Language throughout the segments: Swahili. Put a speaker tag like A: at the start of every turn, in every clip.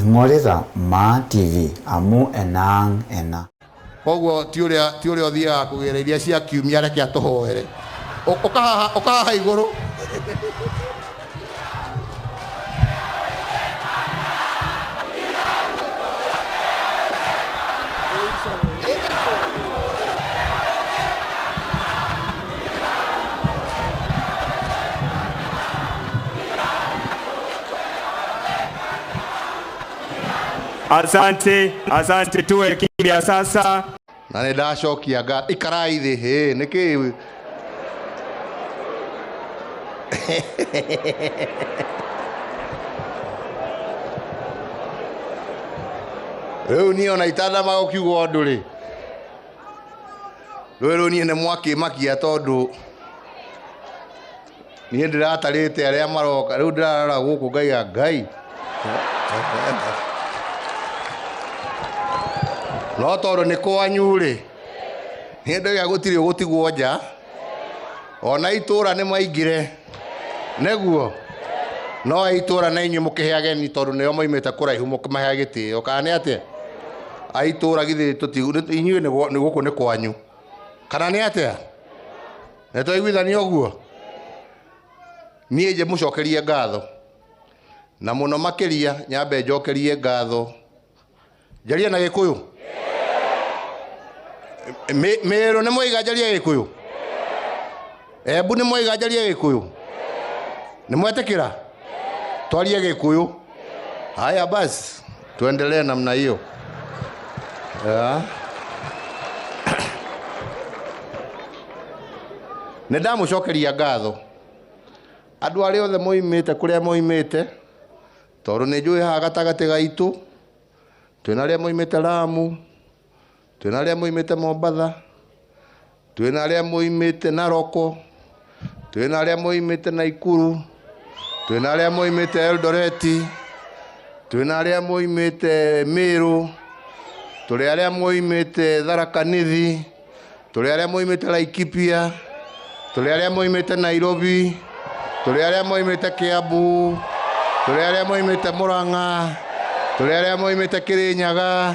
A: Ing'orita Ma TV amu enang ena.
B: Koguo ti uria uthiaga kugera iria cia kiumia reke atuhoere. Ukahaha iguru.
C: Asante tuwe kimya sasa.
B: Na nä ndacokia ikarai thä nä kä rä u niä ona itandama gå kiuga å ndå rä rä rå niä nä mwakä makia tondå niä ndä ratarä te arä a maroka rä u ndä rarora gå kå ngaiga Ngai no tondå nä kwanyu rä nä ndäga gå tirä gå tigwo nja ona itå ra nä maingä re näguo no itå ra na inyuä må kä he ageni tondå nä o moimä te kå raihu må kä mahe gä tä o kana nä atä aitå ra githä inyuä nä gå kå nä kwanyu kana nä atä nä twaiguithania å guo niä nje må cokerie ngatho na må no makä ria nyambe njokerie ngatho njaria na gä kå yå mä rå nä mwaiga njaria gä kå yå Embu nä mwaiga njaria gä kå yå nä mwetä kä ra twarie gä kå yå haya basi tuendelee namna hiyo nä ndamå cokeria ngatho andå arä othe moimä te kå rä a moimä te tondå nä njå ä haha gatagatä gaitå twä na arä a moimä te Lamu twä na arä a moimä te Mombatha twä na arä a moimä te Naroko twä na arä a moimä te Naikuru twä na arä a moimä te Eldoreti twä na arä a moimä te Meru tå rä arä a moimä te Tharaka Nithi tå rä arä a moimä te Laikipia tå rä arä a moimä te Nairobi tå rä arä a moimä te Kiambu tå rä arä a moimä te Murang'a tå rä arä a moimä te Kirinyaga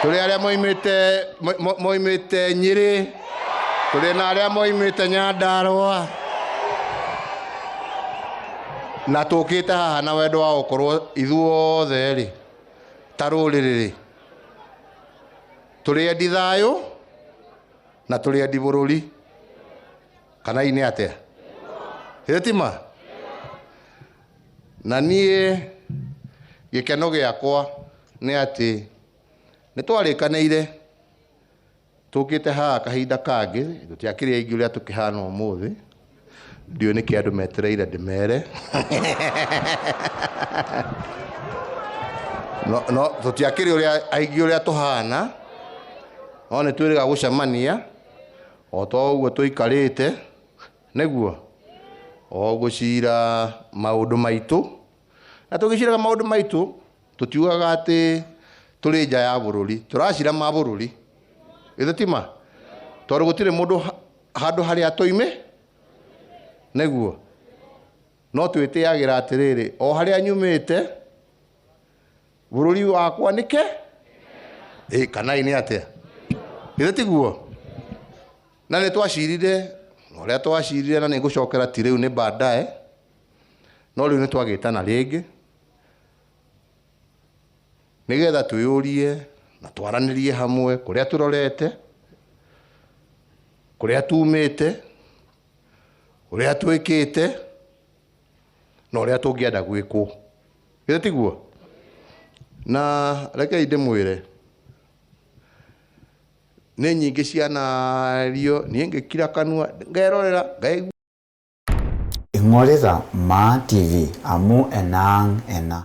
B: tå rä arä a moimä te Nyeri tå rä na arä a moimä te Nyandarua na tå kä te haha na wendo wa gå korwo ithuothe rä ta rå rä rä rä tå rä endi thayå na tå rä endi bå rå ri kana inä atä ä tima na niä gä keno gä akwa nä atä nä twarä kanä ire tå kä te haha kahinda kangä tå tiakä rä aingä å rä a tå kä hana å må thä ndiå nä kä andå metereire ndä mere no tå tiakä rä aingä å rä a tå hana no nä twä rä ga gå cemania o to å guo tå ikarä te näguo o gå cira maå ndå maitå na tå gä ciraga maå ndå maitå tå tiugaga atä tå rä nja ya bå rå ri tå racira ma bå rå ri ä tima tondå gå tirä må ndå handå harä a tå imä näguo no twä tä agä ra atä rä rä o harä a nyumä te bå rå ri wakwa nä ke kana nä atä ä tiguo na nä twacirire o rä a twacirire na nä ngå cokera ti rä u nä baadaye no rä u nä twagä tana rä ngä nä getha twä å rie na twaranä rie hamwe kå rä a tå rorete kå rä a tumä te å rä a twä kä te na å rä a tå ngä enda gwä kwo ä tiguo na rekei ndä mwä re nä nyingä cianario niä ngä kira kanua ngerorera ngaigua
A: Ing'orita Ma TV amu enang ena.